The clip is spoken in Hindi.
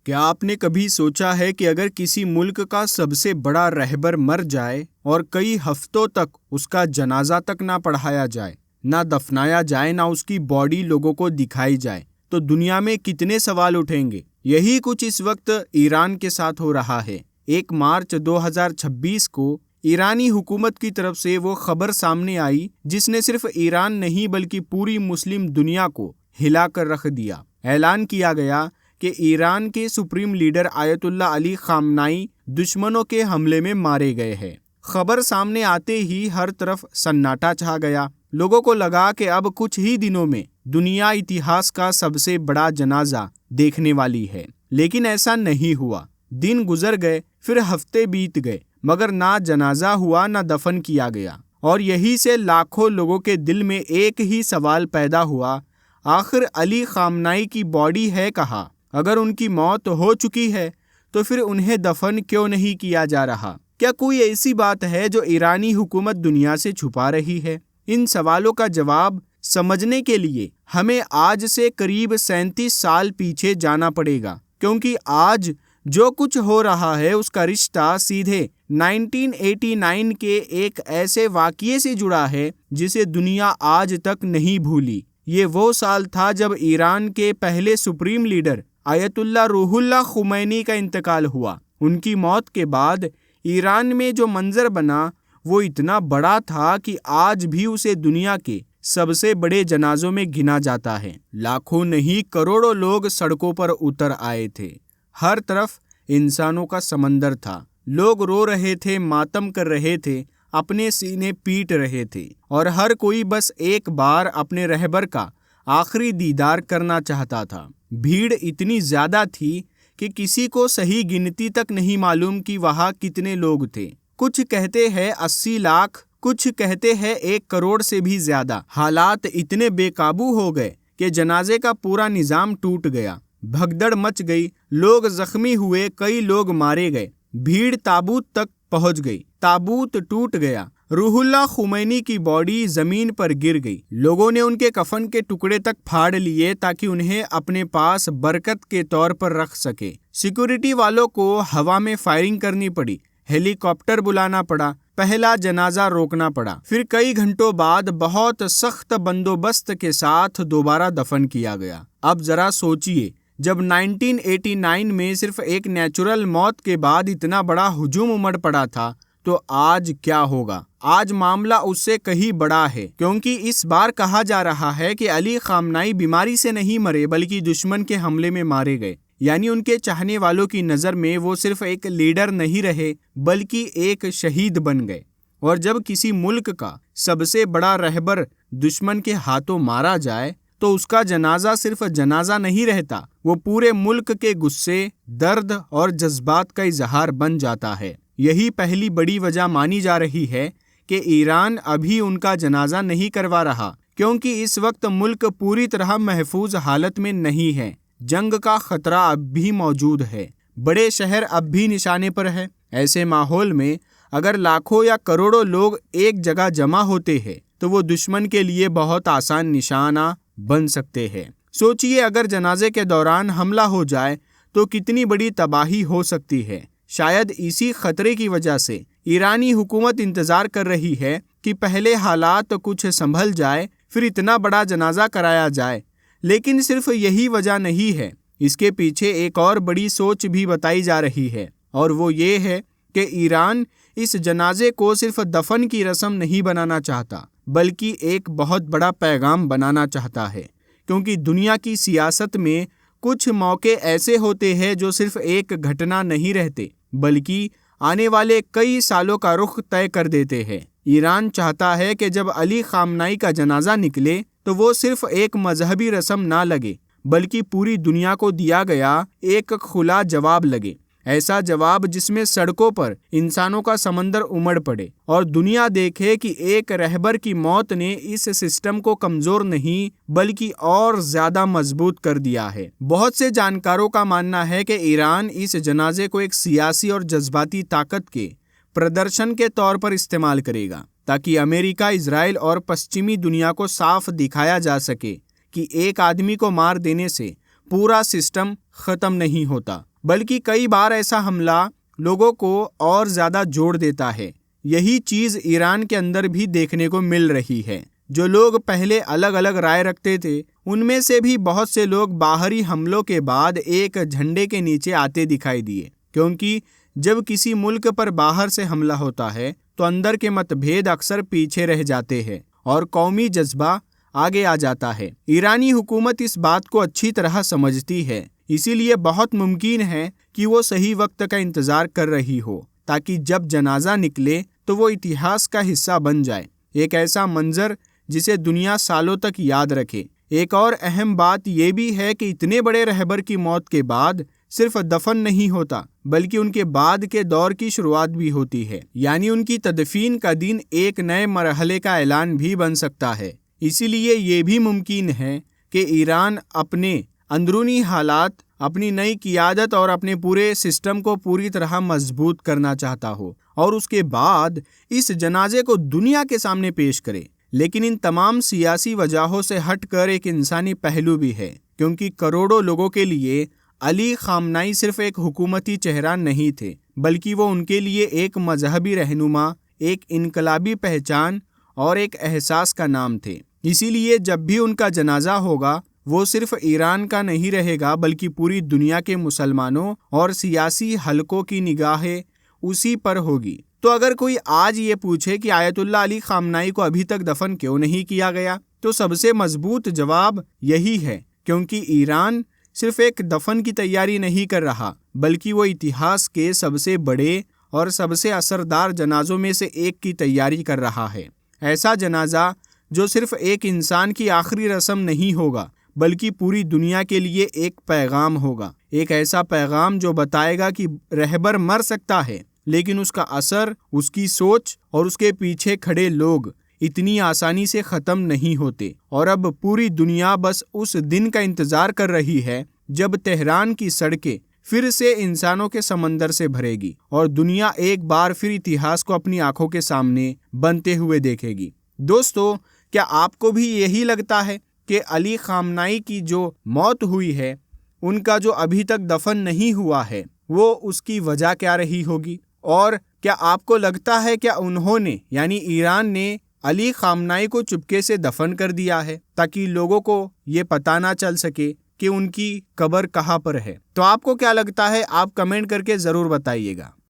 क्या आपने कभी सोचा है कि अगर किसी मुल्क का सबसे बड़ा रहबर मर जाए और कई हफ्तों तक उसका जनाजा तक ना पढ़ाया जाए, ना दफनाया जाए, ना उसकी बॉडी लोगों को दिखाई जाए, तो दुनिया में कितने सवाल उठेंगे। यही कुछ इस वक्त ईरान के साथ हो रहा है। 1 मार्च 2026 को ईरानी हुकूमत की तरफ से वो खबर सामने आई जिसने सिर्फ ईरान नहीं बल्कि पूरी मुस्लिम दुनिया को हिला कर रख दिया। ऐलान किया गया कि ईरान के सुप्रीम लीडर आयतुल्लाह अली खामनाई दुश्मनों के हमले में मारे गए हैं। खबर सामने आते ही हर तरफ सन्नाटा छा गया। लोगों को लगा कि अब कुछ ही दिनों में दुनिया इतिहास का सबसे बड़ा जनाजा देखने वाली है, लेकिन ऐसा नहीं हुआ। दिन गुजर गए, फिर हफ्ते बीत गए, मगर ना जनाजा हुआ ना दफन किया गया। और यही से लाखों लोगों के दिल में एक ही सवाल पैदा हुआ, आखिर अली खामनाई की बॉडी है कहाँ? अगर उनकी मौत हो चुकी है तो फिर उन्हें दफन क्यों नहीं किया जा रहा? क्या कोई ऐसी बात है जो ईरानी हुकूमत दुनिया से छुपा रही है? इन सवालों का जवाब समझने के लिए हमें आज से करीब 37 साल पीछे जाना पड़ेगा, क्योंकि आज जो कुछ हो रहा है उसका रिश्ता सीधे 1989 के एक ऐसे वाक़ये से जुड़ा है जिसे दुनिया आज तक नहीं भूली। ये वो साल था जब ईरान के पहले supreme leader Ayatollah Ruhollah Khomeini का इंतकाल हुआ। उनकी मौत के बाद ईरान में जो मंजर बना वो इतना बड़ा था कि आज भी उसे दुनिया के सबसे बड़े जनाजों में गिना जाता है। लाखों नहीं करोड़ों लोग सड़कों पर उतर आए थे। हर तरफ इंसानों का समंदर था। लोग रो रहे थे, मातम कर रहे थे, अपने सीने पीट रहे थे, और हर कोई बस एक बार अपने रहबर का आखिरी दीदार करना चाहता था। भीड़ इतनी ज्यादा थी कि किसी को सही गिनती तक नहीं मालूम कि वहाँ कितने लोग थे। कुछ कहते हैं 80 लाख, कुछ कहते हैं 1 करोड़ से भी ज्यादा। हालात इतने बेकाबू हो गए कि जनाजे का पूरा निजाम टूट गया। भगदड़ मच गई, लोग जख्मी हुए, कई लोग मारे गए। भीड़ ताबूत तक पहुंच गई, ताबूत टूट गया। रूहुल्लाह खुमैनी की बॉडी जमीन पर गिर गई। लोगों ने उनके कफन के टुकड़े तक फाड़ लिए ताकि उन्हें अपने पास बरकत के तौर पर रख सके। सिक्योरिटी वालों को हवा में फायरिंग करनी पड़ी, हेलीकॉप्टर बुलाना पड़ा, पहला जनाजा रोकना पड़ा। फिर कई घंटों बाद बहुत सख्त बंदोबस्त के साथ दोबारा दफन किया गया। अब जरा सोचिए, जब 1989 में सिर्फ एक नेचुरल मौत के बाद इतना बड़ा हुजूम उमड़ पड़ा था, तो आज क्या होगा? आज मामला उससे कहीं बड़ा है, क्योंकि इस बार कहा जा रहा है कि अली खामनाई बीमारी से नहीं मरे बल्कि दुश्मन के हमले में मारे गए। यानी उनके चाहने वालों की नज़र में वो सिर्फ एक लीडर नहीं रहे बल्कि एक शहीद बन गए। और जब किसी मुल्क का सबसे बड़ा रहबर दुश्मन के हाथों मारा जाए तो उसका जनाजा सिर्फ जनाजा नहीं रहता, वो पूरे मुल्क के गुस्से, दर्द और जज्बात का इजहार बन जाता है। यही पहली बड़ी वजह मानी जा रही है कि ईरान अभी उनका जनाजा नहीं करवा रहा, क्योंकि इस वक्त मुल्क पूरी तरह महफूज हालत में नहीं है। जंग का खतरा अब भी मौजूद है, बड़े शहर अब भी निशाने पर है। ऐसे माहौल में अगर लाखों या करोड़ों लोग एक जगह जमा होते हैं तो वो दुश्मन के लिए बहुत आसान निशाना बन सकते हैं। सोचिए, अगर जनाजे के दौरान हमला हो जाए तो कितनी बड़ी तबाही हो सकती है। शायद इसी खतरे की वजह से ईरानी हुकूमत इंतजार कर रही है कि पहले हालात कुछ संभल जाए, फिर इतना बड़ा जनाजा कराया जाए। लेकिन सिर्फ यही वजह नहीं है, इसके पीछे एक और बड़ी सोच भी बताई जा रही है, और वो ये है कि ईरान इस जनाजे को सिर्फ दफन की रस्म नहीं बनाना चाहता बल्कि एक बहुत बड़ा पैगाम बनाना चाहता है। क्योंकि दुनिया की सियासत में कुछ मौके ऐसे होते हैं जो सिर्फ एक घटना नहीं रहते बल्कि आने वाले कई सालों का रुख तय कर देते हैं। ईरान चाहता है कि जब अली खामनाई का जनाजा निकले तो वो सिर्फ एक मजहबी रस्म ना लगे बल्कि पूरी दुनिया को दिया गया एक खुला जवाब लगे। ऐसा जवाब जिसमें सड़कों पर इंसानों का समंदर उमड़ पड़े और दुनिया देखे कि एक रहबर की मौत ने इस सिस्टम को कमजोर नहीं बल्कि और ज्यादा मजबूत कर दिया है। बहुत से जानकारों का मानना है कि ईरान इस जनाजे को एक सियासी और जज्बाती ताकत के प्रदर्शन के तौर पर इस्तेमाल करेगा, ताकि अमेरिका, इजराइल और पश्चिमी दुनिया को साफ दिखाया जा सके कि एक आदमी को मार देने से पूरा सिस्टम खत्म नहीं होता बल्कि कई बार ऐसा हमला लोगों को और ज़्यादा जोड़ देता है। यही चीज़ ईरान के अंदर भी देखने को मिल रही है। जो लोग पहले अलग अलग राय रखते थे, उनमें से भी बहुत से लोग बाहरी हमलों के बाद एक झंडे के नीचे आते दिखाई दिए, क्योंकि जब किसी मुल्क पर बाहर से हमला होता है तो अंदर के मतभेद अक्सर पीछे रह जाते हैं और कौमी जज्बा आगे आ जाता है। ईरानी हुकूमत इस बात को अच्छी तरह समझती है, इसीलिए बहुत मुमकिन है कि वो सही वक्त का इंतज़ार कर रही हो, ताकि जब जनाजा निकले तो वो इतिहास का हिस्सा बन जाए, एक ऐसा मंजर जिसे दुनिया सालों तक याद रखे। एक और अहम बात यह भी है कि इतने बड़े रहबर की मौत के बाद सिर्फ दफन नहीं होता, बल्कि उनके बाद के दौर की शुरुआत भी होती है, यानी उनकी तदफीन का दिन एक नए मरहले का ऐलान भी बन सकता है। इसीलिए ये भी मुमकिन है कि ईरान अपने अंदरूनी हालात, अपनी नई क़ियादत और अपने पूरे सिस्टम को पूरी तरह मजबूत करना चाहता हो और उसके बाद इस जनाजे को दुनिया के सामने पेश करे। लेकिन इन तमाम सियासी वजहों से हटकर एक इंसानी पहलू भी है, क्योंकि करोड़ों लोगों के लिए अली खामनाई सिर्फ एक हुकूमती चेहरा नहीं थे, बल्कि वो उनके लिए एक मजहबी रहनुमा, एक इनकलाबी पहचान और एक एहसास का नाम थे। इसीलिए जब भी उनका जनाजा होगा, वो सिर्फ ईरान का नहीं रहेगा, बल्कि पूरी दुनिया के मुसलमानों और सियासी हलकों की निगाहें उसी पर होगी। तो अगर कोई आज ये पूछे कि आयतुल्लाह अली खामनाई को अभी तक दफन क्यों नहीं किया गया, तो सबसे मजबूत जवाब यही है, क्योंकि ईरान सिर्फ एक दफन की तैयारी नहीं कर रहा, बल्कि वो इतिहास के सबसे बड़े और सबसे असरदार जनाजों में से एक की तैयारी कर रहा है। ऐसा जनाजा जो सिर्फ एक इंसान की आखिरी रस्म नहीं होगा, बल्कि पूरी दुनिया के लिए एक पैगाम होगा। एक ऐसा पैगाम जो बताएगा कि रहबर मर सकता है, लेकिन उसका असर, उसकी सोच और उसके पीछे खड़े लोग इतनी आसानी से ख़त्म नहीं होते। और अब पूरी दुनिया बस उस दिन का इंतज़ार कर रही है जब तेहरान की सड़कें फिर से इंसानों के समंदर से भरेगी और दुनिया एक बार फिर इतिहास को अपनी आंखों के सामने बनते हुए देखेगी। दोस्तों, क्या आपको भी यही लगता है कि अली खामनाई की जो मौत हुई है, उनका जो अभी तक दफन नहीं हुआ है, वो उसकी वजह क्या रही होगी? और क्या आपको लगता है क्या उन्होंने यानी ईरान ने अली खामनाई को चुपके से दफन कर दिया है ताकि लोगों को ये पता ना चल सके कि उनकी कब्र कहाँ पर है? तो आपको क्या लगता है? आप कमेंट करके ज़रूर बताइएगा।